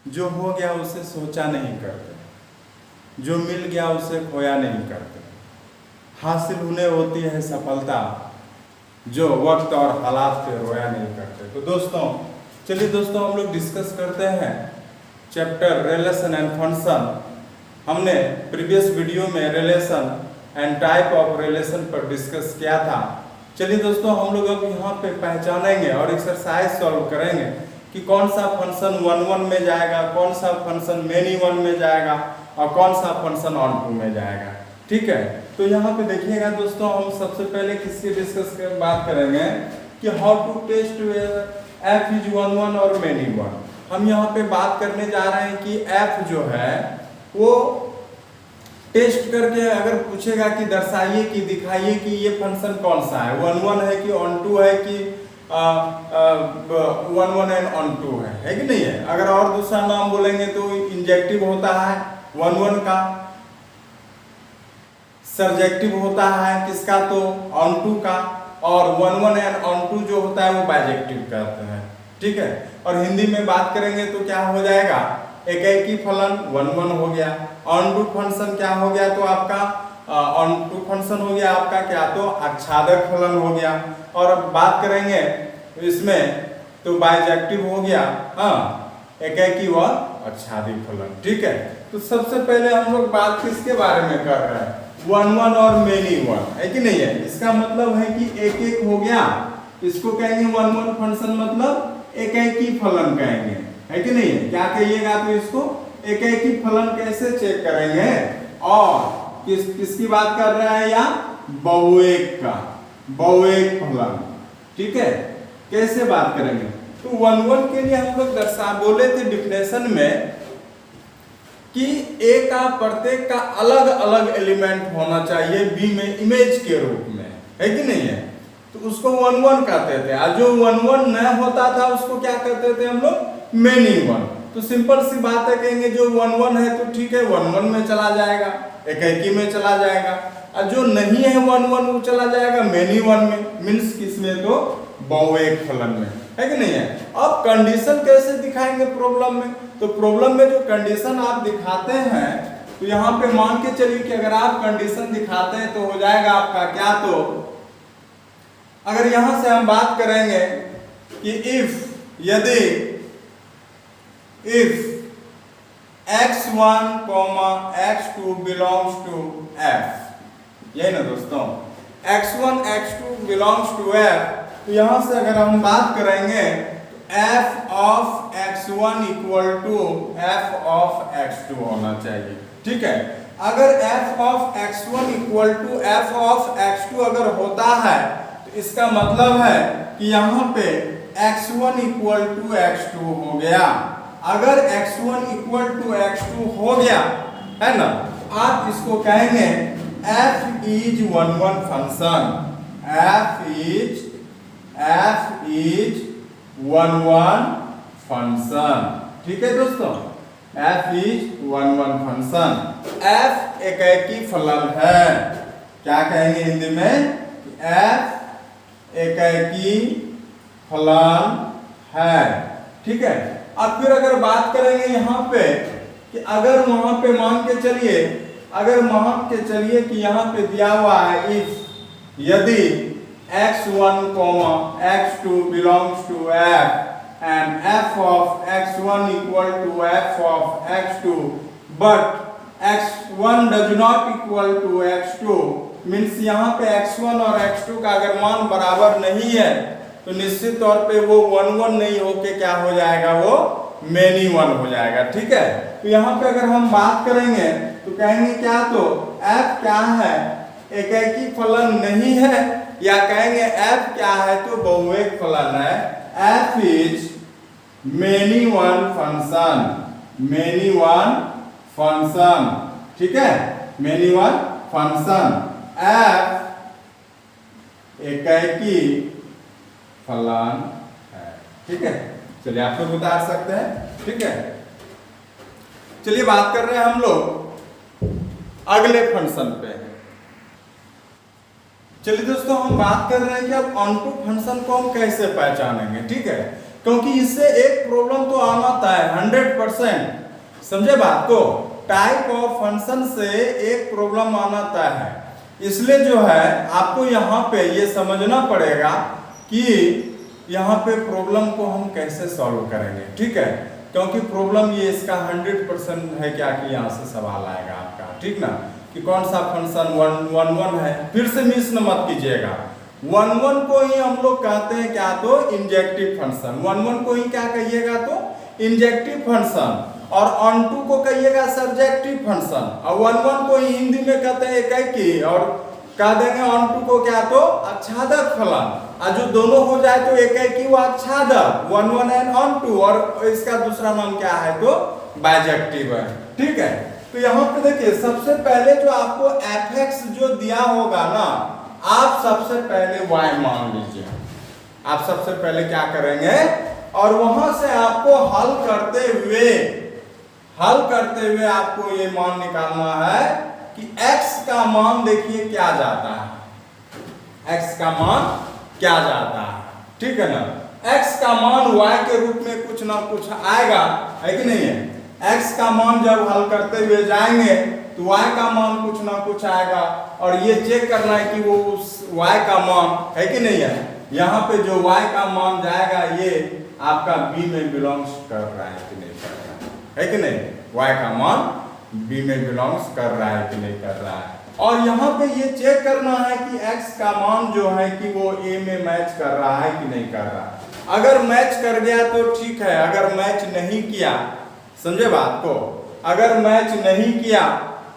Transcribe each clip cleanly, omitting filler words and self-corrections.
जो हो गया उसे सोचा नहीं करते, जो मिल गया उसे खोया नहीं करते, हासिल उन्हें होती है सफलता जो वक्त और हालात पे रोया नहीं करते। तो दोस्तों चलिए दोस्तों हम लोग डिस्कस करते हैं चैप्टर रिलेशन एंड फंक्शन। हमने प्रीवियस वीडियो में relation and type of relation पर डिस्कस किया था। चलिए दोस्तों हम लोग अब यहाँ पे पहचानेंगे और एक्सरसाइज सॉल्व करेंगे कि कौन सा फंक्शन 1 1 में जाएगा, कौन सा फंक्शन मेनी 1 में जाएगा और कौन सा फंक्शन ऑन 2 में जाएगा। ठीक है, तो यहाँ पे देखिएगा दोस्तों हम सबसे पहले किसकी डिस्कस कर बात करेंगे कि how to test F is 1 1 और मेनी 1। हम यहाँ पे बात करने जा रहे हैं कि एफ जो है वो टेस्ट करके अगर पूछेगा कि दर्शाइए कि दिखाइए कि ये फंक्शन कौन सा है, 1 1 है कि ऑन 2 है कि 1 1 एंड ऑन 2 है कि नहीं है। अगर और दूसरा नाम बोलेंगे तो इंजेक्टिव होता है 1 1 का, सर्जेक्टिव होता है किसका तो ऑन 2 का, और 1 1 एंड ऑन 2 जो होता है वो बाइजेक्टिव कहते हैं। ठीक है, और हिंदी में बात करेंगे तो क्या हो जाएगा, एकाकी फलन 1 1 हो गया, ऑन 2 फंक्शन क्या हो गया तो आपका ऑन 2 फंक्शन हो गया आपका क्या तो आच्छादक फलन हो गया। और अब बात करेंगे इसमें तो बाइजेक्टिव हो गया एकाकी व आच्छादित फलन। ठीक है, तो सबसे पहले हम लोग बात किसके बारे में कर रहे हैं, 1 1 और मेनी 1 है कि नहीं है। इसका मतलब है कि एक एक हो गया, इसको कहेंगे 1 1 फंक्शन मतलब एकाकी फलन कहेंगे, है कि नहीं है। क्या कहिएगा तो इसको एकाकी फलन कैसे चेक करेंगे, और किसकी बात कर रहा है या बहुएक का, बहुएक फलन। ठीक है, कैसे बात करेंगे तो 1 1 के लिए हम लोग दर्शा बोले थे डिफिनेशन में कि ए का प्रत्येक का अलग अलग एलिमेंट होना चाहिए बी में इमेज के रूप में, है कि नहीं है। तो उसको 1 1 कहते थे, और जो 1 1 न होता था उसको क्या कहते थे हम लोग, मेनी 1। तो सिंपल सी बात है, कहेंगे जो 1 1 है तो ठीक है 1 1 में चला जाएगा, एकाकी में चला जाएगा, और जो नहीं है 1 1 वो चला जाएगा मेनी 1 में, मीन्स किसमें तो बहुएक फलन में, है कि नहीं है। अब कंडीशन कैसे दिखाएंगे प्रॉब्लम में, तो प्रॉब्लम में जो कंडीशन आप दिखाते हैं तो यहाँ पे मान के चलिए कि अगर आप कंडीशन दिखाते हैं तो हो जाएगा आपका क्या तो, अगर यहां से हम बात करेंगे कि यदि x1, x2 belongs to f, यही ना दोस्तों, x1 x2 belongs to f, तो यहां से अगर हम बात करेंगे तो f of x1 equal to f of x2 होना चाहिए। ठीक है, अगर f of x1 equal to f of x2 अगर होता है तो इसका मतलब है कि यहाँ पे x1 इक्वल टू x2 हो गया। अगर x1 इक्वल टू x2 हो गया है ना, आप इसको कहेंगे f is 1 1 function, f is 1 1 function. ठीक है दोस्तों, f इज 1 1 फंक्शन, f एकाकी फलन है। क्या कहेंगे हिंदी में, f एकाकी फलन है। ठीक है, अब फिर अगर बात करेंगे यहाँ पे कि अगर वहां पे मान के चलिए, अगर मान के चलिए कि यहाँ पे दिया हुआ है यदि x1, x2 belongs to f and f of x1 equal to f of x2 but x1 does not equal to x2, means यहाँ पे x1 और x2 का अगर मान बराबर नहीं है तो निश्चित तौर पे वो 1 1 नहीं होके क्या हो जाएगा, वो मेनी 1 हो जाएगा। ठीक है, तो यहाँ पे अगर हम बात करेंगे तो कहेंगे क्या तो f क्या है, एकाकी फलन नहीं है, या कहेंगे f क्या है तो बहुएक फलन है, f is many 1 function, many 1 function. ठीक है, मेनी 1 फंक्शन, f एकाकी फलन है। ठीक है, चलिए आप लोग बता सकते हैं। ठीक है, चलिए बात कर रहे हैं हम लोग अगले फंक्शन पे। चलिए दोस्तों हम बात कर रहे हैं कि अब ऑन टू फंक्शन को हम कैसे पहचानेंगे। ठीक है, क्योंकि इससे एक प्रॉब्लम तो आना तय 100%। समझे बात को, टाइप ऑफ फंक्शन से एक प्रॉब्लम आना तय है। इसलिए जो है आपको यहाँ पे ये समझना पड़ेगा कि यहाँ पे प्रॉब्लम को हम कैसे सॉल्व करेंगे, ठीक है। क्योंकि प्रॉब्लम ये इसका 100% है क्या कि यहाँ से सवाल आएगा आपका, ठीक ना, कि कौन सा फंक्शन 1 है। फिर से मिस न मत कीजिएगा, 1 को ही हम लोग कहते हैं क्या, तो इंजेक्टिव फंक्शन। 1 को ही क्या कहिएगा, तो इंजेक्टिव फंक्शन, और ऑन टू को कहिएगा सब्जेक्टिव फंक्शन, और 1 को ही हिंदी में कहते हैं एकाकी, और कह देंगे ऑन टू को क्या, तो आच्छादक फलन। और जो दोनों हो जाए तो एकाकी व आच्छादक, 1 एंड ऑन टू, और इसका दूसरा नाम क्या है, तो बाइजेक्टिव है, ठीक है। तो यहाँ पे देखिए सबसे पहले जो आपको fx जो दिया होगा ना, आप सबसे पहले y मान लीजिए। आप सबसे पहले क्या करेंगे, और वहां से आपको हल करते हुए आपको ये मान निकालना है कि x का मान देखिए क्या जाता है, x का मान क्या जाता है, ठीक है ना। x का मान y के रूप में कुछ ना कुछ आएगा, है कि नहीं है। x का मान जब हल करते हुए जाएंगे तो y का मान कुछ ना कुछ आएगा, और ये चेक करना है कि वो उस y का मान है कि नहीं है। यहाँ पे जो y का मान जाएगा ये आपका b में बिलोंग्स कर रहा है कि नहीं कर रहा है कि नहीं, y का मान b में बिलोंग्स कर रहा है कि नहीं कर रहा है। और यहाँ पे ये चेक करना है कि x का मान जो है कि वो a में मैच कर रहा है कि नहीं कर रहा है। अगर मैच कर गया तो ठीक है, अगर मैच नहीं किया, समझे बात को, अगर मैच नहीं किया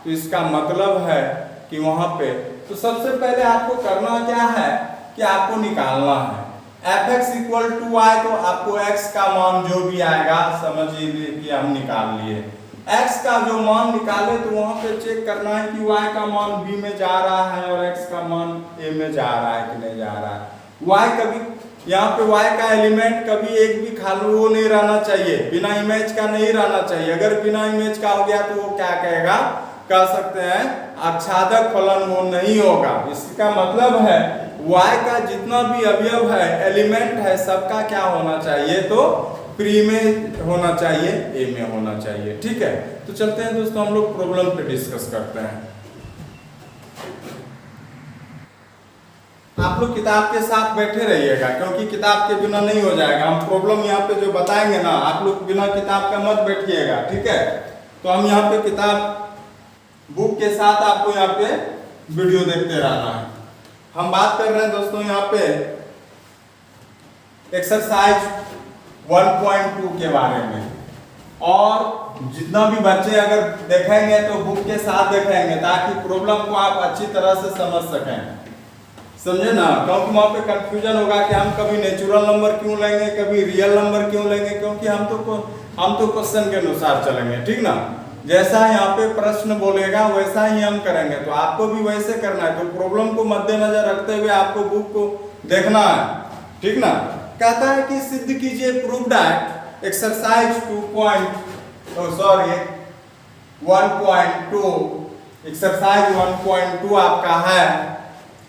तो इसका मतलब है कि वहां पे, तो सबसे पहले आपको करना क्या है कि आपको निकालना है fx इक्वल टू y, तो आपको x का मान जो भी आएगा समझिए कि हम निकाल लिए। x का जो मान निकाले तो वहां पे चेक करना है कि y का मान b में जा रहा है और x का मान a में जा रहा है कि नहीं जा रहा है। y कभी यहाँ पे y का एलिमेंट कभी एक भी खाली वो नहीं रहना चाहिए, बिना इमेज का नहीं रहना चाहिए। अगर बिना इमेज का हो गया तो वो क्या कहेगा, कह सकते हैं आच्छादक फलन वो नहीं होगा। इसका मतलब है y का जितना भी अवयव है, एलिमेंट है, सबका क्या होना चाहिए, तो प्री में होना चाहिए, ए में होना चाहिए, ठीक है। तो चलते हैं दोस्तों हम लोग प्रॉब्लम पे डिस्कस करते हैं। आप लोग किताब के साथ बैठे रहिएगा, क्योंकि किताब के बिना नहीं हो जाएगा। हम प्रॉब्लम यहाँ पे जो बताएंगे ना, आप लोग बिना किताब का मत बैठिएगा, ठीक है। तो हम यहाँ पे किताब बुक के साथ आपको यहाँ पे वीडियो देखते रहना है। हम बात कर रहे हैं दोस्तों यहाँ पे एक्सरसाइज 1.2 के बारे में, और जितना भी बच्चे अगर देखेंगे तो बुक के साथ देखेंगे ताकि प्रॉब्लम को आप अच्छी तरह से समझ सकें, समझे ना। क्योंकि वहाँ पे कंफ्यूजन होगा कि हम कभी नेचुरल नंबर क्यों लेंगे, कभी रियल नंबर क्यों लेंगे, क्योंकि हम तो क्वेश्चन के अनुसार चलेंगे, ठीक ना। जैसा यहाँ पे प्रश्न बोलेगा वैसा ही हम करेंगे, तो आपको भी वैसे करना है। तो प्रॉब्लम को मद्देनजर रखते हुए आपको बुक को देखना है, ठीक ना। कहता है कि सिद्ध कीजिए, प्रूव दैट एक्सरसाइज 1.2 एक्सरसाइज 1.2 आपका है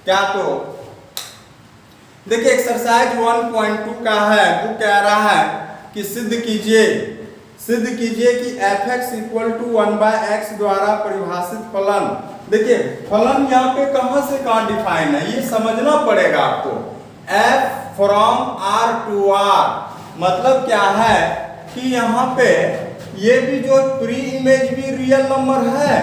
क्या। तो देखिए एक्सरसाइज 1.2 का है, वो कह रहा है कि सिद्ध कीजिए कि fx इक्वल टू 1/x द्वारा परिभाषित फलन। देखिए फलन यहाँ पे कहां से कहां डिफाइन है ये समझना पड़ेगा आपको। f from r to r मतलब क्या है कि यहाँ पे ये भी जो प्री इमेज भी रियल नंबर है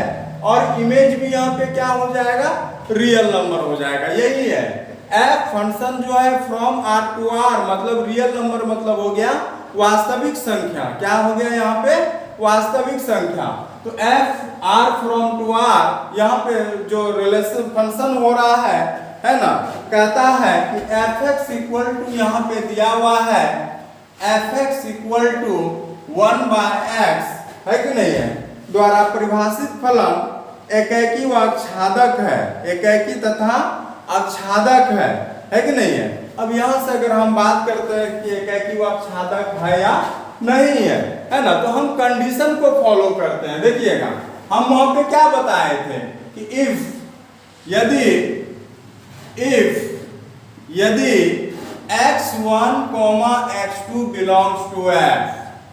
और इमेज भी यहाँ पे क्या हो जाएगा, रियल नंबर हो जाएगा। यही है f फंक्शन जो है फ्रॉम r टू r मतलब रियल नंबर, मतलब हो गया वास्तविक संख्या। क्या हो गया यहाँ पे, वास्तविक संख्या। तो f r from to r यहाँ पे जो रिलेशन फंक्शन हो रहा है ना, कहता है कि fx इक्वल टू यहाँ पे दिया हुआ है fx इक्वल टू 1/x है कि नहीं है, द्वारा परिभाषित फलन एकाकी व आच्छादक है, एकाकी तथा आच्छादक है कि नहीं है। अब यहाँ से अगर हम बात करते हैं कि एकाकी व आच्छादक है या नहीं है ना, तो हम कंडीशन को फॉलो करते हैं। देखिएगा हम वहां पे क्या बताए थे कि यदि x1, x2 belongs to f,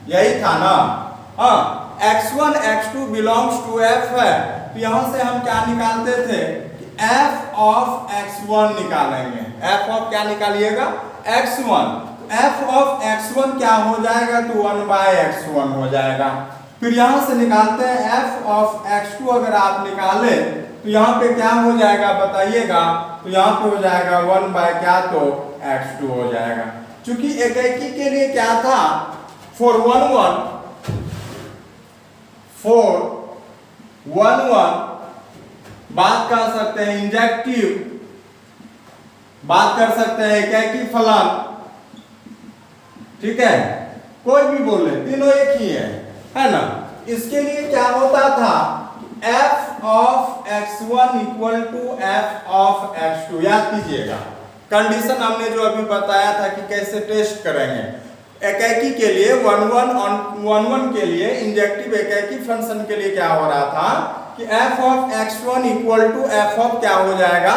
यही था ना। हाँ, x1 x2 belongs to f है, तो यहां से हम क्या निकालते थे कि f ऑफ x1 निकालेंगे। f ऑफ क्या निकालिएगा, x1। f ऑफ x1 क्या हो जाएगा, तो 1/x1 हो जाएगा। फिर यहां से निकालते हैं f ऑफ x2, अगर आप निकाले तो यहाँ पे क्या हो जाएगा बताइएगा, तो यहाँ पे हो जाएगा 1 क्या, तो x2 हो जाएगा। क्योंकि एकाकी के लिए क्या था, for 1 1 बात कर सकते हैं इंजेक्टिव, बात कर सकते हैं एकाकी फलन, ठीक है, कोई भी बोले, तीनों एक ही है ना। इसके लिए क्या होता था, f of x1 equal to f of x2, याद कीजिएगा। कंडीशन हमने जो अभी बताया था कि कैसे टेस्ट करेंगे। एकाकी के लिए 1 के लिए इंजेक्टिव एकाकी फंक्शन के लिए क्या हो रहा था कि f of x1 equal to f of क्या हो जाएगा,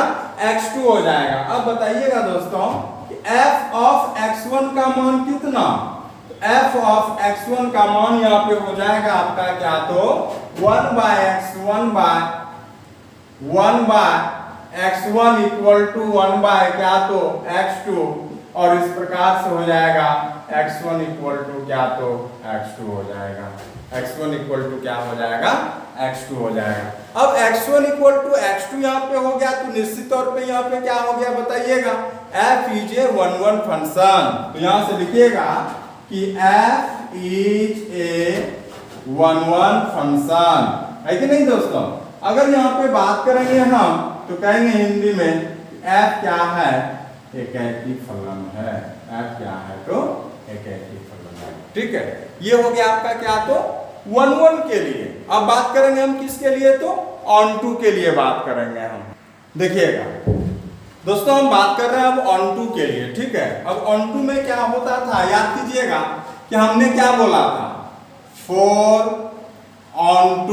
x2 हो जाएगा। अब बताइएगा दोस्तों कि f ऑफ x1 का मान कितना, f ऑफ x1 का मान यहाँ पे हो जाएगा आपका क्या, तो 1/x1 इक्वल टू 1 क्या, तो x2, और इस प्रकार से हो जाएगा x1 इक्वल टू क्या, तो x2 हो जाएगा। x1 इक्वल टू क्या हो जाएगा, x2 हो जाएगा। अब x1 इक्वल टू x2 यहाँ पे हो गया, तो निश्चित तौर पे यहाँ पे क्या हो गया बताइएगा, f इज ए 1 फंक्शन। तो यहाँ से लिखिएगा कि f इज ए 1 फंक्शन, है कि नहीं दोस्तों। अगर यहाँ पे बात करेंगे हम तो कहेंगे हिंदी में f क्या है, एकाकी फलन है। f क्या है, तो एकाकी फलन है, ठीक है। ये हो गया आपका क्या, तो 1 के लिए। अब बात करेंगे हम किसके लिए, तो ऑन के लिए बात करेंगे हम। देखिएगा दोस्तों, हम बात कर रहे हैं अब ऑन के लिए, ठीक है। अब ऑन में क्या होता था, याद कीजिएगा कि हमने क्या बोला था, फॉर ऑन,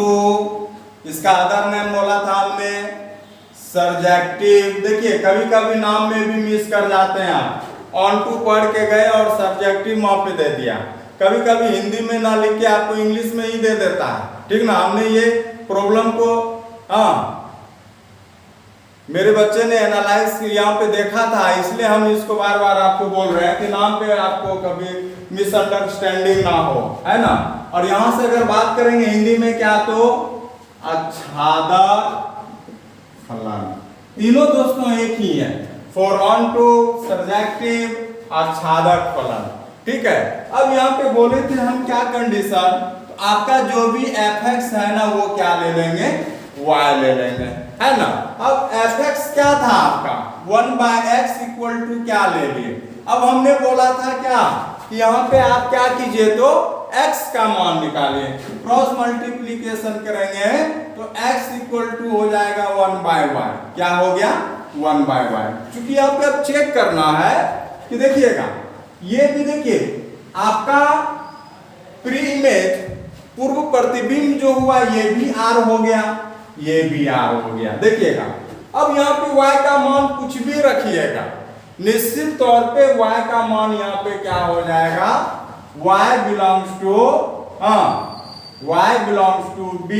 इसका अदर नेम बोला था हमने सब्जेक्टिव। देखिए कभी कभी नाम में भी मिस कर जाते हैं आप, ऑन पढ़ के गए और सब्जेक्टिव वहां पे दे दिया। कभी कभी हिंदी में ना लिख के आपको इंग्लिश में ही दे देता है, ठीक ना। हमने ये प्रॉब्लम को, हाँ, मेरे बच्चे ने एनालाइज यहाँ पे देखा था, इसलिए हम इसको बार बार आपको बोल रहे हैं कि नाम पे आपको कभी मिसअंडरस्टैंडिंग ना हो, है ना। और यहाँ से अगर बात करेंगे हिंदी में क्या, तो आच्छादक फलन। तीनों दोस्तों एक ही है, फॉर ऑन टू, सब्जेक्टिव, आच्छादक फलन, ठीक है। अब यहाँ पे बोले थे हम क्या कंडीशन, तो आपका जो भी fx है ना वो क्या ले लेंगे, y ले लेंगे, है ना। अब fx क्या था आपका, 1/x इक्वल टू क्या ले लिए। अब हमने बोला था क्या कि यहाँ पे आप क्या कीजिए, तो x का मान निकालिए, क्रॉस मल्टीप्लीकेशन करेंगे तो x इक्वल टू हो जाएगा 1/y। क्या हो गया, 1/y। क्योंकि यहाँ पे अब चेक करना है कि देखिएगा, ये भी देखिए आपका प्री इमेज पूर्व प्रतिबिंब जो हुआ ये भी r हो गया, ये भी r हो गया। देखिएगा अब यहाँ पे y का मान कुछ भी रखिएगा, निश्चित तौर पे y का मान यहाँ पे क्या हो जाएगा, y बिलोंग्स टू, हाँ, y बिलोंग्स टू b,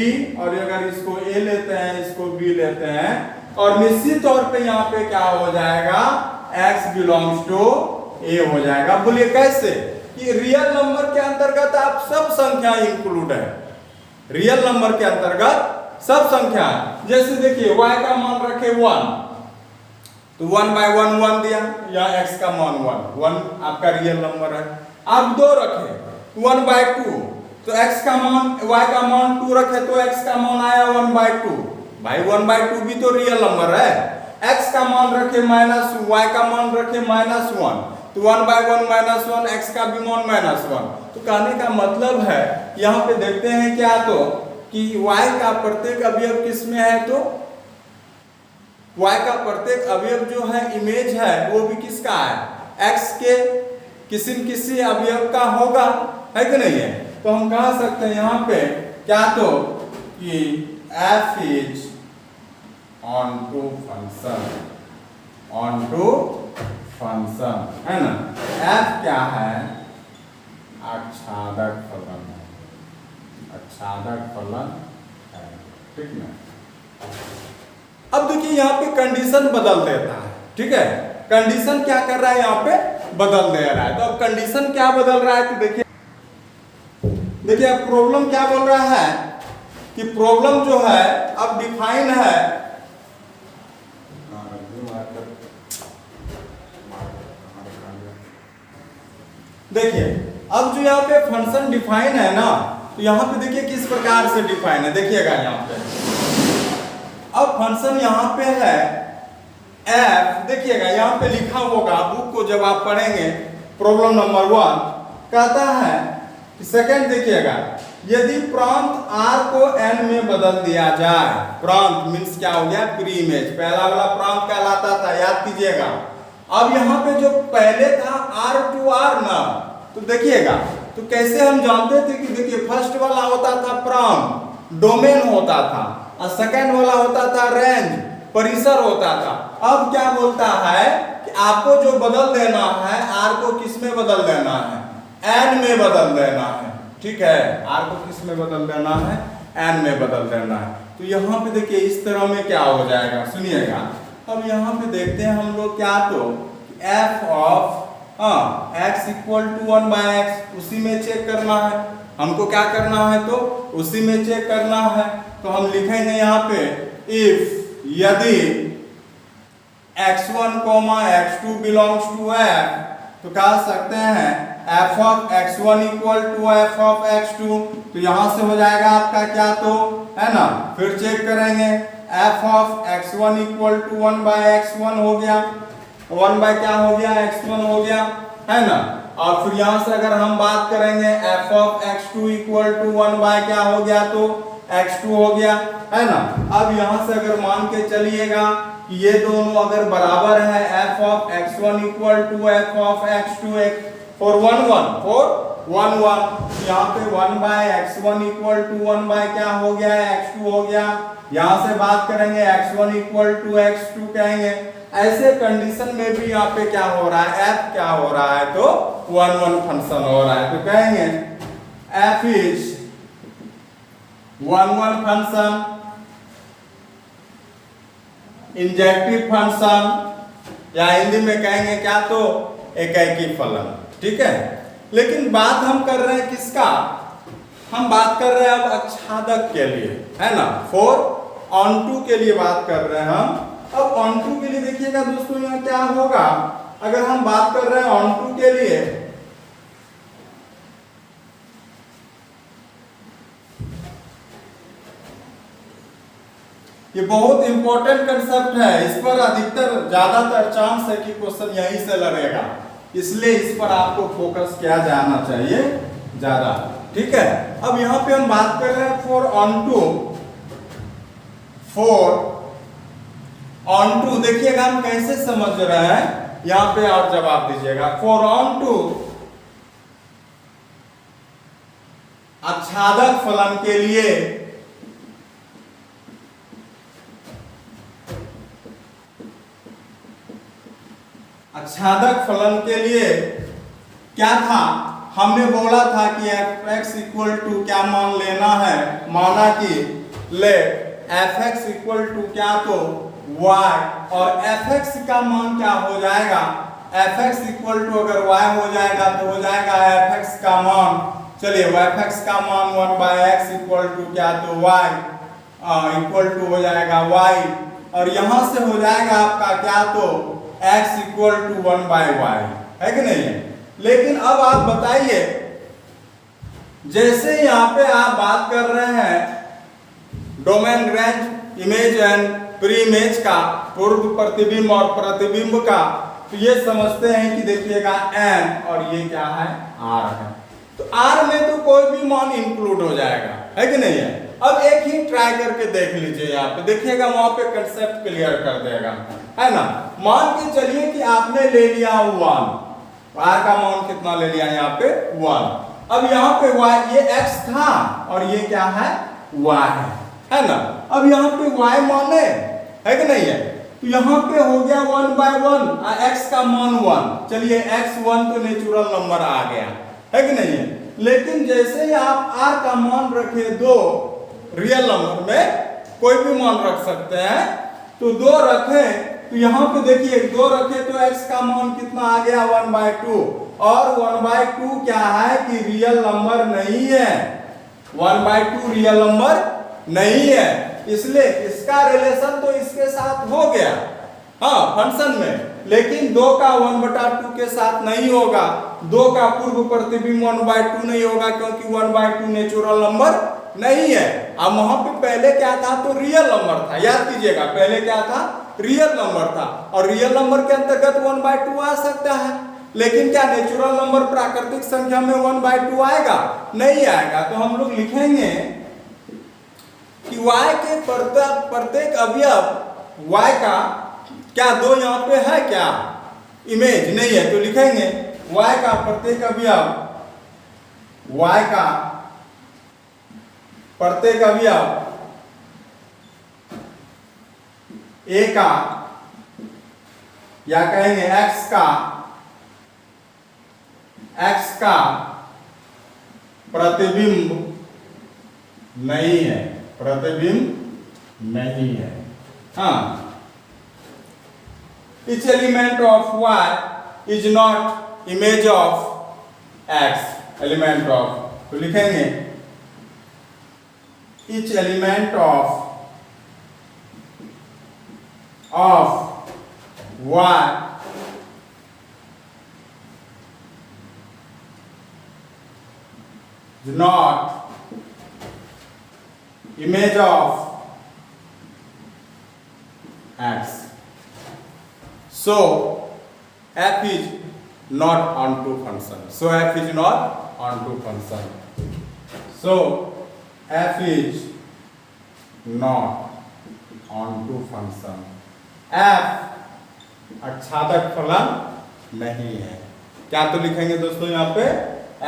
और अगर इसको a लेते हैं इसको b लेते हैं, और निश्चित तौर पे यहाँ पे क्या हो जाएगा, x बिलोंग्स टू a हो जाएगा। बोलिए कैसे, कि रियल नंबर के अंतर्गत आप सब संख्या इंक्लूड है, रियल नंबर के अंतर्गत सब संख्या। जैसे देखिए y का मान रखे 1, तो 1/1 1 दिया, या x का मान 1 आपका रियल नंबर है। आप 2 रखे 1/2, तो x का मान, y का मान 2 रखे तो x का मान आया 1/2। भाई 1/2 भी तो रियल नंबर है। x का मान रखे माइनस, y का मान रखे -1, तो 1/1 -1, x का भी मान -1। तो कहने का मतलब है यहाँ पे देखते हैं क्या, तो कि y का प्रत्येक अवयव किस में है, तो y का प्रत्येक अवयव जो है इमेज है वो भी किसका है, x के किसी न किसी अवयव का होगा, है कि नहीं है। तो हम कह सकते हैं यहाँ पे क्या, तो कि f is onto function, onto function है ना, एफ क्या है, आच्छादक फलन है, आच्छादक फलन है, ठीक ना। अब देखिए यहाँ पे कंडीशन बदल देता है, ठीक है, कंडीशन क्या कर रहा है यहाँ पे बदल दे रहा है। तो अब कंडीशन क्या बदल रहा है, तो देखिए अब प्रॉब्लम क्या बोल रहा है कि प्रॉब्लम जो है अब डिफाइन है, देखिए अब जो यहाँ पे फंक्शन डिफाइन है ना, तो यहाँ पे देखिए किस प्रकार से डिफाइन है, देखिएगा यहाँ पे अब फंक्शन यहाँ पे है f, देखिएगा यहाँ पे लिखा होगा, बुक को जब आप पढ़ेंगे प्रॉब्लम नंबर 1 कहता है कि सेकंड देखिएगा, यदि प्रांत r को n में बदल दिया जाए, प्रांत मीन्स क्या हो गया, प्री इमेज, पहला वाला प्रांत कहलाता था, याद कीजिएगा। अब यहाँ पे जो पहले था r टू r ना, तो देखिएगा तो कैसे हम जानते थे कि देखिए फर्स्ट वाला होता था प्रांत, डोमेन होता था, और सेकंड वाला होता था रेंज, परिसर होता था। अब क्या बोलता है कि आपको जो बदल देना है, r को किस में बदल देना है, n में बदल देना है, ठीक है, r को किस में बदल देना है, n में बदल देना है। तो यहाँ पे देखिए इस तरह में क्या हो जाएगा, सुनिएगा। अब यहाँ पे देखते हैं हम लोग क्या, तो f of x equal to 1/x, उसी में चेक करना है हमको, क्या करना है, तो उसी में चेक करना है। तो हम लिखेंगे यहाँ पे इफ, यदि x1, x2 belongs to f, तो कह सकते हैं f of x1 equal to f of x2, तो यहां से हो जाएगा आपका क्या, तो है ना, फिर चेक करेंगे f of x1 equal to 1/x1 हो गया, 1 बाय क्या हो गया, x1 हो गया, है ना। और फिर यहां से अगर हम बात करेंगे f of x2 equal to 1 by क्या हो गया, तो x2 हो गया, है ना। अब यहां से अगर मान के चलिएगा कि ये दोनों अगर बराबर है, f of x1 equal to f of x2, for 1 1 यहाँ पे 1 bye x1 equal to 1 by क्या हो गया, x2 हो गया। यहां से बात करेंगे x1 इक्वल टू x2 कहेंगे। ऐसे कंडीशन में भी यहाँ पे क्या हो रहा है, f क्या हो रहा है, तो 1 1 फंक्शन हो रहा है, तो कहेंगे f is 1 1 function, injective function, या हिंदी में कहेंगे क्या, तो एकाकी फलन, ठीक है। लेकिन बात हम कर रहे हैं किसका, हम बात कर रहे हैं अब आच्छादक के लिए, है ना, फॉर ऑनटू के लिए बात कर रहे हैं हम। अब ऑनटू के लिए देखिएगा दोस्तों यहाँ क्या होगा, अगर हम बात कर रहे हैं ऑनटू के लिए, ये बहुत इंपॉर्टेंट कंसेप्ट है, इस पर अधिकतर ज्यादातर चांस है कि क्वेश्चन यहीं से लड़ेगा, इसलिए इस पर आपको फोकस किया जाना चाहिए ज्यादा, ठीक है। अब यहाँ पे हम बात कर रहे हैं फॉर ऑनटू, देखिएगा हम कैसे समझ रहे हैं, यहाँ पे और जवाब दीजिएगा। फॉर ऑनटू आच्छादक फलन के लिए आच्छादक फलन के लिए क्या था, हमने बोला था कि f(x) इक्वल टू क्या मान लेना है, माना कि लेट f(x) इक्वल टू क्या, तो y, और f(x) का मान क्या हो जाएगा, f(x) इक्वल टू अगर y हो जाएगा तो हो जाएगा f(x) का मान, चलिए f(x) का मान 1/x इक्वल टू क्या, तो y इक्वल टू हो जाएगा y, और यहां से हो जाएगा आपका क्या, तो x इक्वल टू 1/y, है कि नहीं है। लेकिन अब आप बताइए, जैसे यहाँ पे आप बात कर रहे हैं domain, range, image and pre image का, पूर्व प्रतिबिंब और प्रतिबिंब का, तो ये समझते हैं कि देखिएगा n और ये क्या है, r है, तो r में तो कोई भी मान इंक्लूड हो जाएगा, है कि नहीं है। अब एक ही ट्राई करके देख लीजिए, यहाँ पे देखिएगा, वहां पे कंसेप्ट क्लियर कर देगा, है ना। मान के चलिए कि आपने ले लिया 1, r का मान कितना ले लिया, यहाँ पे 1। अब यहाँ पे y, ये x था और ये क्या है, y है ना। अब यहाँ पे y माने, है कि नहीं है, तो यहाँ पे हो गया 1/1, x का मान 1। चलिए x1 तो नेचुरल नंबर आ गया है कि नहीं है। लेकिन जैसे ही आप r का मान रखे 2, रियल नंबर में कोई भी मान रख सकते हैं, तो 2 रखे तो यहाँ पे देखिए 2 रखे तो x का मान कितना आ गया 1/2, और 1/2 क्या है कि रियल नंबर नहीं है, 1/2 रियल नंबर नहीं है, इसलिए इसका रिलेशन तो इसके साथ हो गया हाँ फंक्शन में, लेकिन 2 का 1/2 के साथ नहीं होगा, 2 का पूर्व प्रतिबिंब 1/2 नहीं होगा, क्योंकि 1/2 नेचुरल नंबर नहीं है। अब वहां पे पहले क्या था, तो रियल नंबर था, याद कीजिएगा पहले क्या था, रियल नंबर था, और रियल नंबर के अंतर्गत 1/2 आ सकता है, लेकिन क्या नेचुरल नंबर प्राकृतिक संख्या में 1/2 आएगा, नहीं आएगा। तो हम लोग लिखेंगे कि y के प्रत्येक अवयव y का क्या 2 यहाँ पे है क्या, इमेज नहीं है, तो लिखेंगे y का प्रत्येक अवयव, y का प्रत्येक अवयव a का, या कहेंगे x का प्रतिबिंब नहीं है, प्रतिबिंब नहीं है हाँ। Each element of y is not image of x, element of, तो लिखेंगे each element of y is not image of x. So f is not onto function. So f is not onto function. So f is not onto function. f आच्छादक फलन नहीं है। क्या तो लिखेंगे दोस्तों यहाँ पे,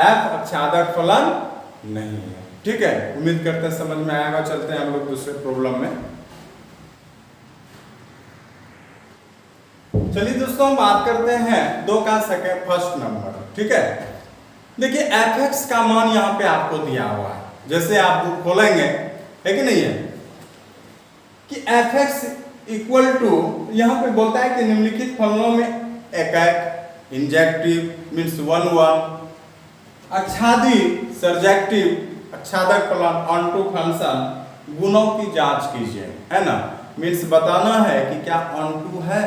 f आच्छादक फलन नहीं है। ठीक है, उम्मीद करते हैं समझ में आएगा। चलते हैं हम लोग दूसरे प्रॉब्लम में। चलिए दोस्तों, हम बात करते हैं 2 का सेकंड फर्स्ट नंबर। ठीक है, देखिए fx का मान यहाँ पे आपको दिया हुआ है, जैसे आप बुक खोलेंगे है कि नहीं है, कि fx इक्वल टू, यहाँ पे बोलता है कि निम्नलिखित फलनों में एक इंजेक्टिव मीन्स 1 1, आच्छादी सर्जेक्टिव आच्छादक फलन ऑनटू फंक्शन गुणों की जांच कीजिए, है ना। मीन्स बताना है कि क्या ऑनटू है,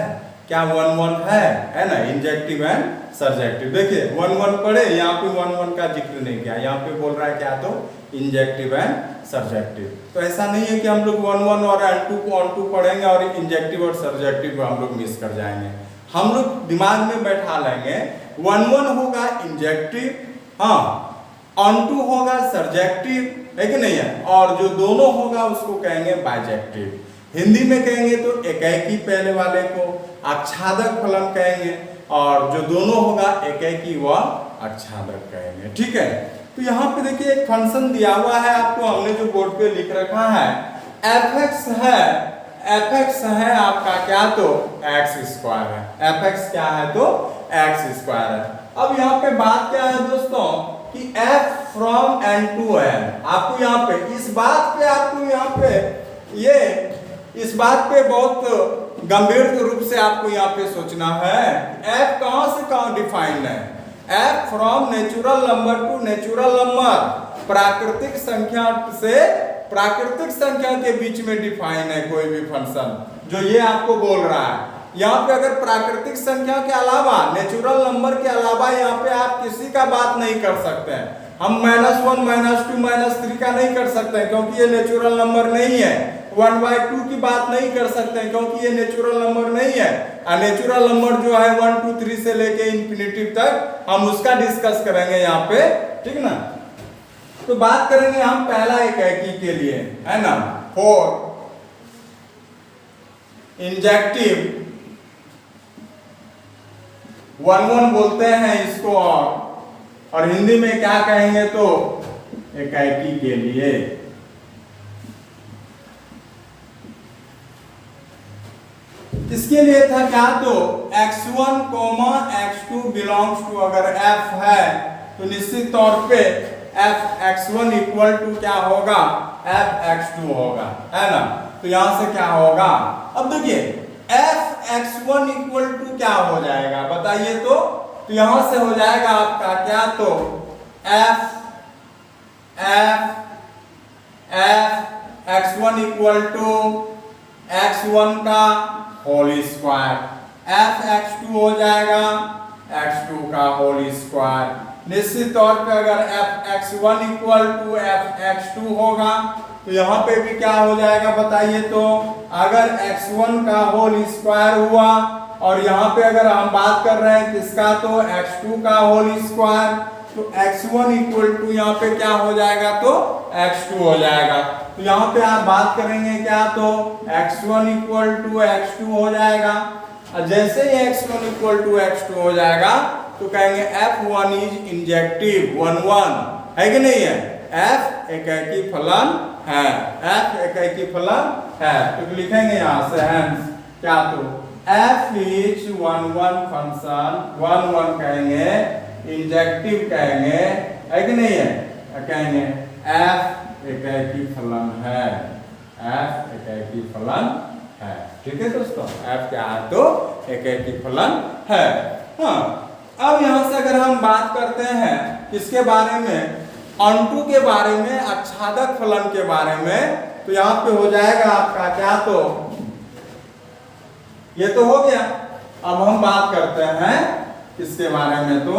क्या 1 1 है ना, इंजेक्टिव एंड सर्जेक्टिव। देखिए 1 1 पढ़े, यहाँ पे 1 1 का जिक्र नहीं किया, यहाँ पे बोल रहा है क्या, तो इंजेक्टिव एंड सर्जेक्टिव। तो ऐसा नहीं है कि हम लोग 1 1 और ऑनटू को ऑनटू पढ़ेंगे और इंजेक्टिव और सर्जेक्टिव को हम लोग मिस कर जाएंगे। हम लोग दिमाग में बैठा लेंगे 1 1 होगा इंजेक्टिव, हाँ, ऑनटू होगा सर्जेक्टिव, है कि नहीं है, और जो दोनों होगा उसको कहेंगे बाइजेक्टिव। हिंदी में कहेंगे तो एकाएकी पहले वाले को आच्छादक फलन कहेंगे, और जो दोनों होगा एकाएकी व आच्छादक कहेंगे। ठीक है, तो यहाँ पे देखिए एक फंक्शन दिया हुआ है आपको, हमने जो बोर्ड पे लिख रखा है fx है, fx है आपका क्या, तो x² है, fx क्या है, तो x² है। अब यहाँ पे बात क्या है दोस्तों, कि f from n to n, आपको यहाँ पे इस बात पे, आपको यहाँ पे ये इस बात पे बहुत गंभीर रूप से आपको यहाँ पे सोचना है, f कहां से कहां डिफाइंड है, f from natural number two natural number, प्राकृतिक संख्या से प्राकृतिक संख्या के बीच में डिफाइन है कोई भी फंक्शन, जो ये आपको बोल रहा है। यहाँ पे अगर प्राकृतिक संख्या के अलावा, नेचुरल नंबर के अलावा यहाँ पे आप किसी का बात नहीं कर सकते हैं। हम -1 -2 -3 का नहीं कर सकते हैं, क्योंकि ये नेचुरल नंबर नहीं है। 1/2 की बात नहीं कर सकते हैं, क्योंकि ये नेचुरल नंबर नहीं है। नेचुरल नंबर जो है 1 2 3 से लेके इंफिनिटिव तक, हम उसका डिस्कस करेंगे यहाँ पे, ठीक ना। तो बात करेंगे हम पहला एकाएकी के लिए, है ना, 4 इंजेक्टिव 1 1 बोलते हैं इसको, और हिंदी में क्या कहेंगे, तो एकाएकी के लिए। इसके लिए था क्या, तो x1, x2 बिलोंग्स टू, अगर f है तो निश्चित तौर पे f(x1) इक्वल टू क्या होगा, f(x2) होगा, है ना। तो यहां से क्या होगा, अब देखिए f(x1) इक्वल टू क्या हो जाएगा बताइए, तो यहां से हो जाएगा आपका क्या, तो f(x1) इक्वल टू x1 का होल स्क्वायर, f(x2) हो जाएगा x2 का होल स्क्वायर। निश्चित तौर पे अगर f(x1) इक्वल टू f(x2) होगा तो यहाँ पे भी क्या हो जाएगा बताइए, तो अगर x1 का होल स्क्वायर हुआ और यहाँ पे अगर हम बात कर रहे हैं किसका, तो x2 का होल स्क्वायर, तो x1 इक्वल टू यहाँ पे क्या हो जाएगा, तो x2 हो जाएगा। तो यहाँ पे आप बात करेंगे क्या, तो x1 इक्वल टू x2 हो जाएगा, और जैसे ही x1 इक्वल टू x2 हो जाएगा तो कहेंगे f1 इज इंजेक्टिव 1 1, है कि नहीं है, f एकैकी फलन है, f एकैकी फलन है। तो लिखेंगे यहाँ से hence क्या, तो f इज 1 1 फंक्शन, 1 1 कहेंगे, इंजेक्टिव कहेंगे, है कि नहीं है, कहेंगे f एकैकी फलन है, f एकैकी फलन है। ठीक है दोस्तों, f क्या है, तो एकैकी फलन है। हाँ, अब यहां से अगर हम बात करते हैं किसके बारे में, ऑनटू के बारे में, आच्छादक फलन के बारे में, तो यहां पे हो जाएगा आपका क्या, तो ये तो हो गया। अब हम बात करते हैं किसके बारे में, तो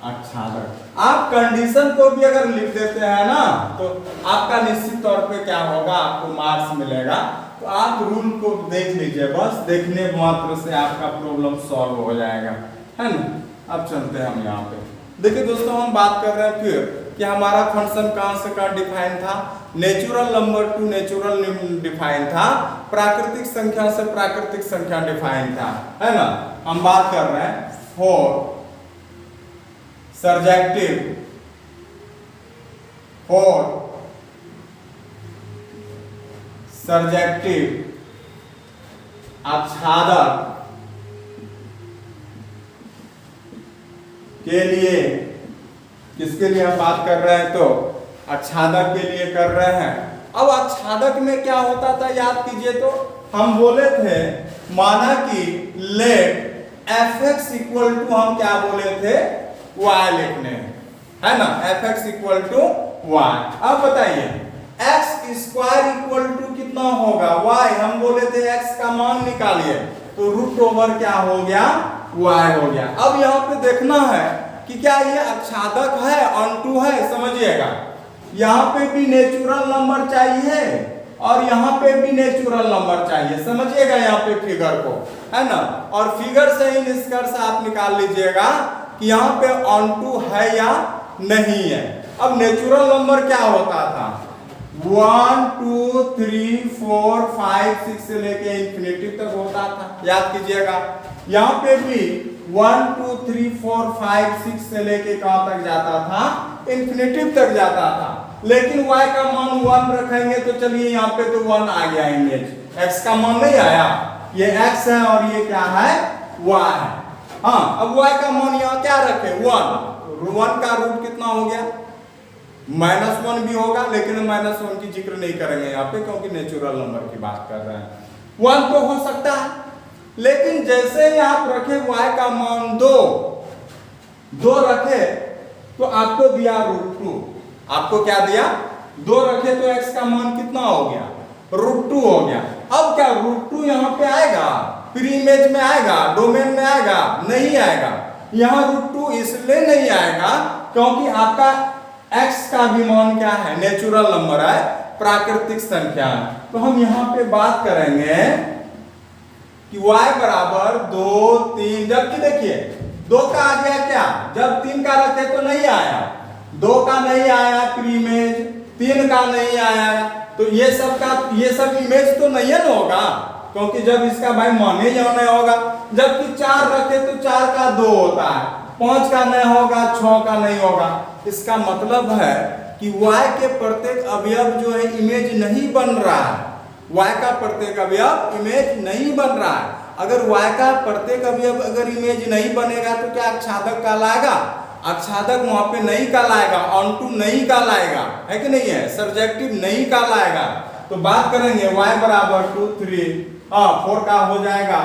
आच्छादक। आप कंडीशन को भी अगर लिख देते हैं ना तो आपका निश्चित तौर पे क्या होगा, आपको मार्क्स मिलेगा। तो आप रूल को देख लीजिए, बस देखने मात्र से आपका प्रॉब्लम सॉल्व हो जाएगा, है ना। अब चलते हैं हम यहाँ पे, देखिए दोस्तों हम बात कर रहे हैं फिर कि हमारा फंक्शन कहाँ से कहाँ डिफाइन था, natural number two natural define था, प्राकृतिक संख्या से प्राकृतिक संख्या डिफाइन था, है ना। हम बात कर रहे हैं फॉर सर्जेक्टिव, आच्छादक के लिए, किसके लिए हम बात कर रहे हैं, तो आच्छादक के लिए कर रहे हैं। अब आच्छादक में क्या होता था याद कीजिए, तो हम बोले थे, माना कि लेट fx इक्वल टू, हम क्या बोले थे, y लिखने, है ना, fx इक्वल टू y। अब बताइए x स्क्वायर इक्वल टू कितना होगा, y, हम बोले थे x का मान निकालिए, तो रूट ओवर क्या हो गया, y हो गया। अब यहाँ पे देखना है कि क्या ये आच्छादक है, ऑनटू है, समझिएगा। यहाँ पे भी नेचुरल नंबर चाहिए और यहाँ पे भी नेचुरल नंबर चाहिए, समझिएगा यहाँ पे फिगर को, है ना। और फिगर से ही निष्कर्ष आप निकाल लीजिएगा कि यहाँ पे ऑनटू है या नहीं है। अब नेचुरल नंबर क्या होता था, 1 2 3 4 5 6 से लेके इंफिनिटी तक होता था, याद कीजिएगा। यहाँ पे भी 1 2 3 4 5 6 से लेके कहां तक जाता था, इंफिनिटी तक जाता था। लेकिन y का मान 1 रखेंगे तो चलिए यहाँ पे तो 1 आ गया इमेज, x का मान नहीं आया, ये x है और ये क्या है, y है। हाँ, अब y का मान यहाँ क्या रखे, 1 का रूट कितना हो गया, -1 भी होगा, लेकिन -1 की जिक्र नहीं करेंगे यहाँ पे क्योंकि नेचुरल नंबर की बात कर रहे हैं। 1 तो हो सकता है, लेकिन जैसे ही आप रखे y का मान 2 रखे तो आपको दिया √2, आपको क्या दिया, 2 रखे तो x का मान कितना हो गया, √2 हो गया। अब क्या √2 यहाँ पे आएगा, प्री इमेज में आएगा, डोमेन में आएगा, नहीं आएगा। यहाँ √2 इसलिए नहीं आएगा क्योंकि आपका x का भी मान क्या है, नेचुरल नंबर है, प्राकृतिक संख्या है। तो हम यहाँ पे बात करेंगे कि y बराबर 2 3, जबकि देखिए 2 का आ गया क्या, जब 3 का रखे तो नहीं आया, 2 का नहीं आया प्री इमेज, 3 का नहीं आया, तो ये सब इमेज तो नहीं है ना होगा, क्योंकि जब इसका भाई मान ही नहीं होगा। जबकि 4 रखे तो 4 का 2 होता है, 5 का नहीं होगा, 6 का नहीं होगा। इसका मतलब है कि y के प्रत्येक अवयव जो है इमेज नहीं बन रहा है, y का प्रत्येक अवयव इमेज नहीं बन रहा है। अगर y का प्रत्येक अवयव अगर इमेज नहीं बनेगा तो क्या आच्छादक कहलाएगा? आच्छादक वहां पे नहीं कहलाएगा, ऑनटू नहीं कहलाएगा, है कि नहीं है, सब्जेक्टिव नहीं कहलाएगा। तो बात करेंगे y बराबर 2 3 4 का हो जाएगा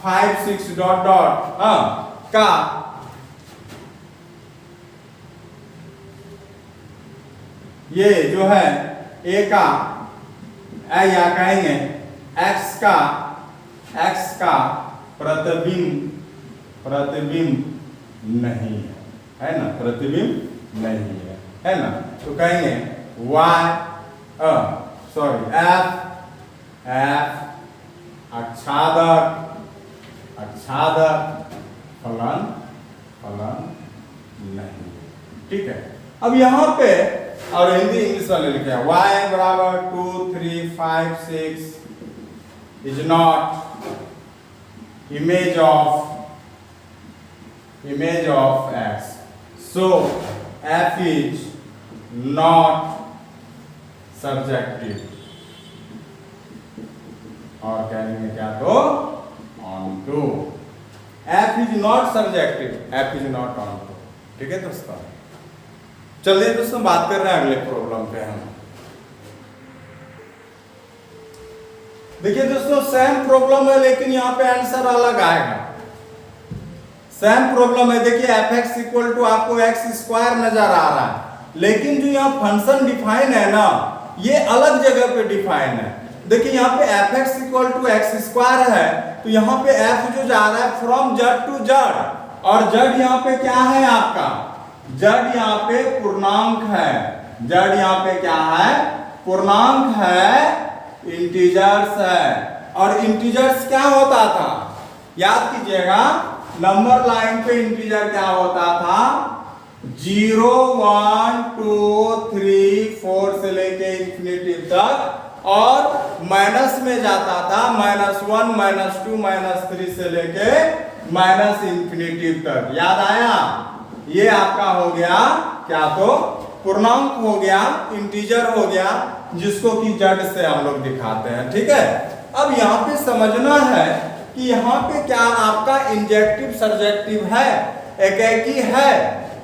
5 6 डॉट डॉट का ये जो है a का या कहेंगे x का प्रतिबिंब नहीं है ना, प्रतिबिंब नहीं है ना। तो कहेंगे f आच्छादक फलन नहीं, ठीक है। अब यहाँ पे और हिंदी इंग्लिश वाले लिखे हैं y बराबर 2 3 5 6 is not image of x, so f is not subjective, और कहेंगे क्या तो onto, f is not subjective, f is not onto, ठीक है दोस्तों। चलिए दोस्तों बात कर रहे हैं अगले प्रॉब्लम पे हम। देखिए दोस्तों सेम प्रॉब्लम है लेकिन यहाँ पे आंसर अलग आएगा। सेम प्रॉब्लम है, देखिए f(x) इक्वल टू आपको x स्क्वायर नजर आ रहा है, लेकिन जो यहाँ फंक्शन डिफाइन है ना ये अलग जगह पे डिफाइन है। देखिए यहाँ पे f(x) equal to x square है, तो यहाँ पे f जो जा रहा है फ्रॉम z टू z, और z यहाँ पे क्या है आपका, z यहाँ पे पूर्णांक है, z यहाँ पे क्या है, पूर्णांक है, इंटीजर्स है। और इंटीजर्स क्या होता था, याद कीजिएगा, नंबर लाइन पे इंटीजर क्या होता था, 0 1 2 3 4 से लेके इंफिनिटी तक, और माइनस में जाता था -1 -2 -3 से लेके माइनस इंफिनिटी तक। याद आया, ये आपका हो गया क्या तो पूर्णांक हो गया, इंटीजर हो गया, जिसको कि z से हम लोग दिखाते हैं, ठीक है। अब यहाँ पे समझना है कि यहाँ पे क्या आपका इंजेक्टिव सब्जेक्टिव है, एकैकी है,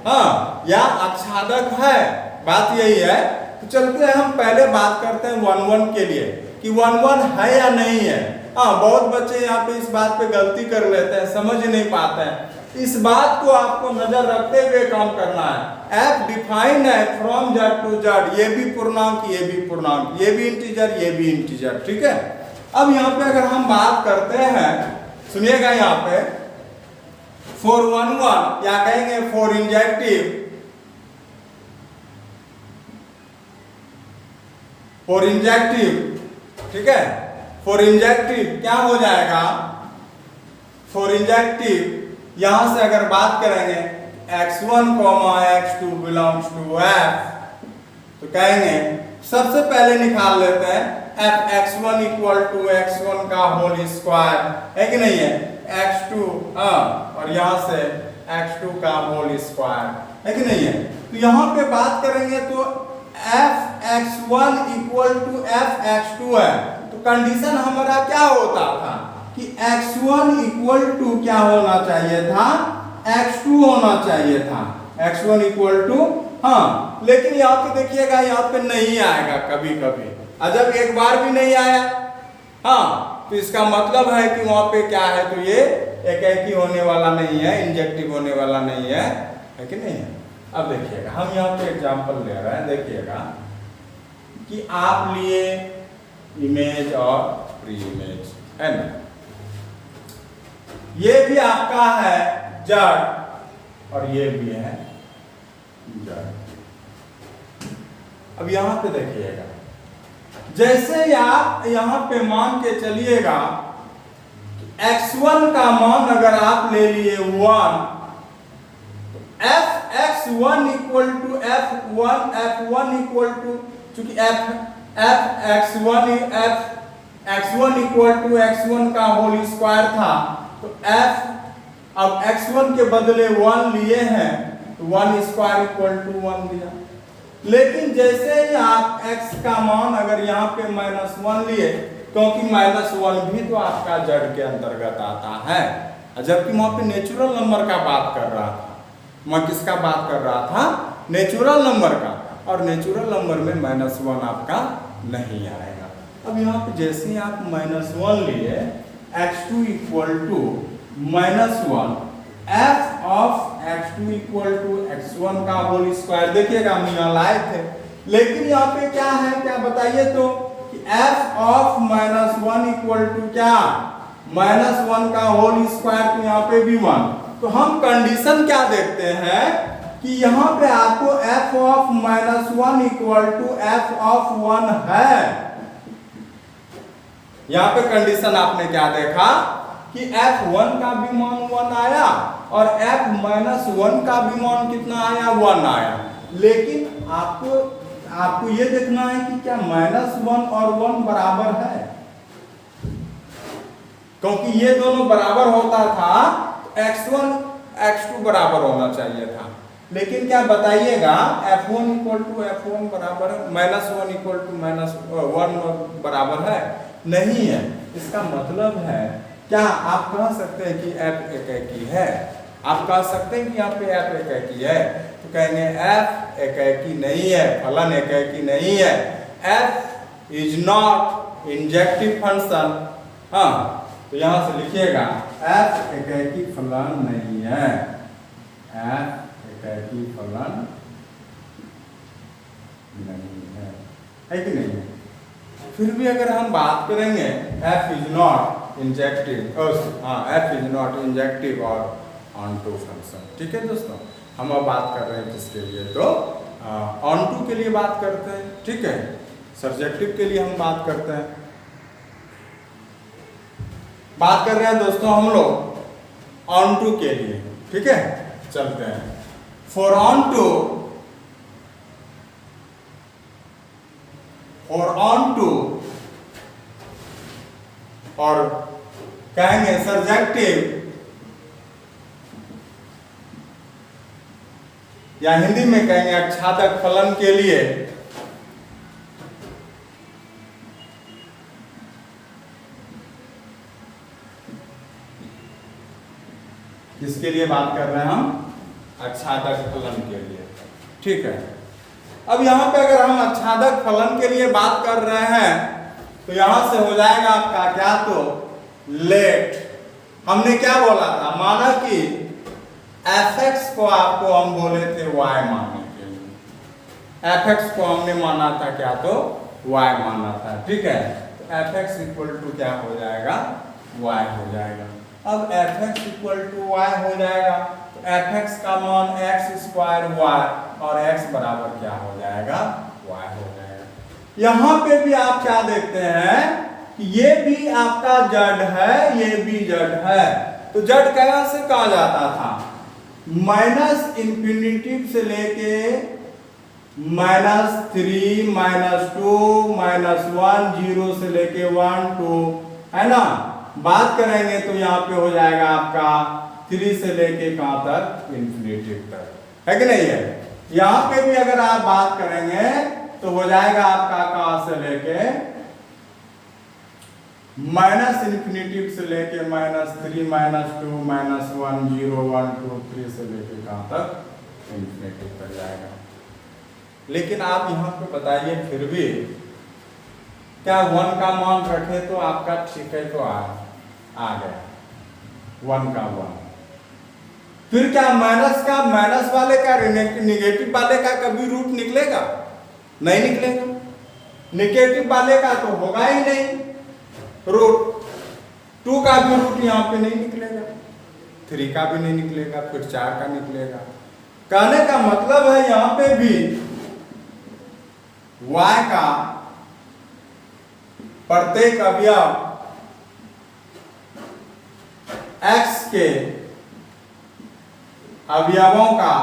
हाँ, या आच्छादक है, बात यही है। तो चलते हैं हम पहले बात करते हैं 1 1 के लिए कि 1 1 है या नहीं है। हाँ, बहुत बच्चे यहाँ पे इस बात पे गलती कर लेते हैं, समझ नहीं पाते हैं। इस बात को आपको नजर रखते हुए काम करना है। f डिफाइन है फ्रॉम z टू z, ये भी पूर्णांक, ये भी पूर्णांक, ये भी इंटीजर, ये भी इंटीजर, ठीक है। अब यहाँ पे अगर हम बात करते हैं, सुनिएगा यहाँ पे फॉर 1 1 या कहेंगे फॉर इंजेक्टिव, फॉर इंजेक्टिव, ठीक है। फॉर इंजेक्टिव क्या हो जाएगा, फॉर इंजेक्टिव यहां से अगर बात करेंगे x1, x2 belongs to f, तो कहेंगे सबसे पहले निकाल लेते हैं f(x1) इक्वल टू x1 का होल स्क्वायर, है कि नहीं है, x2 और यहां से x2 का होल स्क्वायर, है कि नहीं है। तो यहां पे बात करेंगे तो f(x1) इक्वल टू f(x2) है, तो कंडीशन हमारा क्या होता था कि x1 इक्वल टू क्या होना चाहिए था, x2 होना चाहिए था, x1 इक्वल टू, हाँ, लेकिन यहाँ पे देखिएगा यहाँ पे नहीं आएगा कभी कभी, जब एक बार भी नहीं आया, हाँ, तो इसका मतलब है कि वहां पे क्या है, तो ये एकैकी होने वाला नहीं है, इंजेक्टिव होने वाला नहीं है कि नहीं है। अब देखिएगा हम यहाँ पे एग्जांपल ले रहे हैं, देखिएगा कि आप लिए इमेज और प्री इमेज, है ना, ये भी आपका है जड़ और ये भी है जड़। अब यहां पे देखिएगा, जैसे आप यहां पे मान के चलिएगा x1 का मान अगर आप ले लिए 1, तो f(x1) equal to f1 equal to, चूंकि x1 इक्वल टू x1 का होल स्क्वायर था, तो f अब x1 के बदले 1 लिए हैं, तो 1 स्क्वायर इक्वल टू 1 दिया। लेकिन जैसे ही आप x का मान अगर यहाँ पे -1 लिए, तो क्योंकि -1 भी तो आपका जड़ के अंतर्गत आता है, जबकि वहां पे नेचुरल नंबर का बात कर रहा था। मैं किसका बात कर रहा था? नेचुरल नंबर का, और नेचुरल नंबर में -1 आपका नहीं आएगा। अब यहाँ पे जैसे ही आप -1 लिए, x2 equal to -1 f of x2 equal to x1 का होल स्क्वायर, देखिएगा हम यहाँ लाए थे, लेकिन यहाँ पे क्या है, क्या बताइए तो, कि f ऑफ -1 इक्वल टू क्या, -1 का होल स्क्वायर, तो यहाँ पे भी 1। तो हम कंडीशन क्या देखते हैं कि यहाँ पे आपको f of -1 equal to f of 1 है। यहाँ पे कंडीशन आपने क्या देखा कि f1 का भी मान 1 आया और f-1 का भी मान कितना आया, 1 आया। लेकिन आपको ये देखना है कि क्या -1 और 1 बराबर है, क्योंकि ये दोनों बराबर होता था तो x1 x2 बराबर होना चाहिए था। लेकिन क्या बताइएगा, f1 इक्वल टू f1 बराबर है, -1 इक्वल टू -1 बराबर है, नहीं है। इसका मतलब है क्या, आप कह सकते हैं कि f एकाकी है, आप कह सकते हैं कि यहाँ पे f एकाकी है, तो कहेंगे f एकाकी नहीं है, फलन एकाकी नहीं है, f is not injective function. हाँ, तो यहाँ से लिखिएगा f एकाकी फलन नहीं है, f एकाकी फलन नहीं है कि नहीं है? फिर भी अगर हम बात करेंगे f is not injective, f is not injective और ऑनटू फंक्शन, ठीक है दोस्तों। हम अब बात कर रहे हैं किसके लिए, तो ऑनटू के लिए बात करते हैं, ठीक है। सब्जेक्टिव के लिए हम बात करते हैं, बात कर रहे हैं दोस्तों हम लोग ऑनटू के लिए, ठीक है। चलते हैं फॉर ऑनटू, और कहेंगे सब्जेक्टिव, या हिंदी में कहेंगे आच्छादक फलन के लिए किसके लिए बात कर रहे हैं हम, आच्छादक फलन के लिए, ठीक है। अब यहाँ पे अगर हम आच्छादक फलन के लिए बात कर रहे हैं तो यहां से हो जाएगा आपका क्या, तो लेट, हमने क्या बोला था, माना कि fx को आपको हम बोले थे y मानने के लिए, fx को हमने माना था क्या, तो y माना था, ठीक है। तो fx इक्वल टू क्या हो जाएगा, y हो जाएगा। अब fx इक्वल टू y हो जाएगा तो fx का मान x स्क्वायर y और x बराबर क्या हो जाएगा, y हो जाएगा। यहाँ पे भी आप क्या देखते हैं कि ये भी आपका जड़ है, ये भी जड़ है। तो जड़ कैसे कहा जाता था, -∞ से लेके -3, -2, -1, 0 से लेके 1, 2, है ना। बात करेंगे तो यहाँ पे हो जाएगा आपका 3 से लेके कहां तक, इन्फिनिटी तक, है कि नहीं है। यहाँ पे भी अगर आप बात करेंगे तो हो जाएगा आपका कहां से लेके -∞ से लेके -3, -2, -1, 0, 1, 2, 3 से लेके कहां तक, इन्फिनिटी तक जाएगा। लेकिन आप यहाँ पे बताइए फिर भी क्या 1 का मान रखे तो आपका ठीक है, तो आ गया 1 का 1। फिर क्या माइनस वाले का, निगेटिव वाले का कभी रूट निकलेगा, नहीं निकलेगा। निगेटिव वाले का तो होगा ही नहीं रूट, 2 का भी रूट यहाँ पे नहीं निकलेगा, 3 का भी नहीं निकलेगा, फिर 4 का निकलेगा। कहने का मतलब है यहाँ पे भी y का प्रत्येक अवयव x के अवयवों का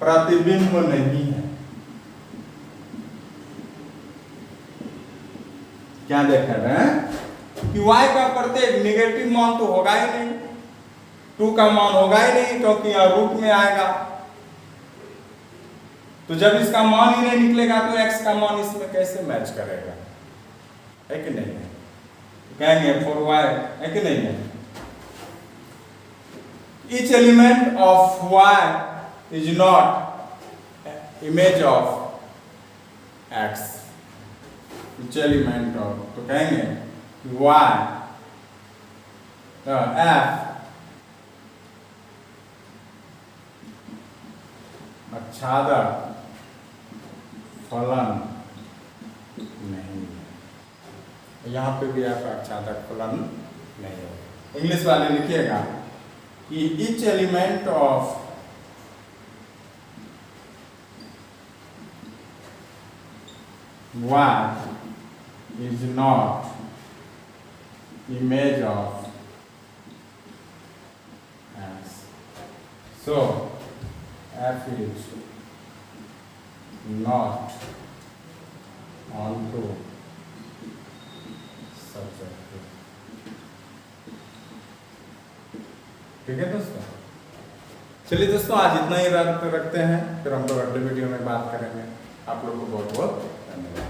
प्रतिबिंब नहीं है। क्या देख रहे हैं कि y का प्रत्येक निगेटिव मान तो होगा ही नहीं, 2 का मान होगा ही नहीं, क्योंकि यह रूट में आएगा। तो जब इसका मान ही नहीं निकलेगा तो x का मान इसमें कैसे मैच करेगा, है कि नहीं है? कहेंगे 4y है कि नहीं है? Each element of y is not image of x. Each element of, तो कहेंगे y f आच्छादक फलन नहीं है। यहाँ पे भी आप आच्छादक फलन नहीं है। इंग्लिश वाले लिखिएगा कि each element of y is not image of x. So f is not onto subjective. ठीक है दोस्तों? चलिए दोस्तों, आज इतना ही रखते हैं, फिर हम लोग अगले वीडियो में बात करेंगे। आप लोगों को बहुत बहुत धन्यवाद।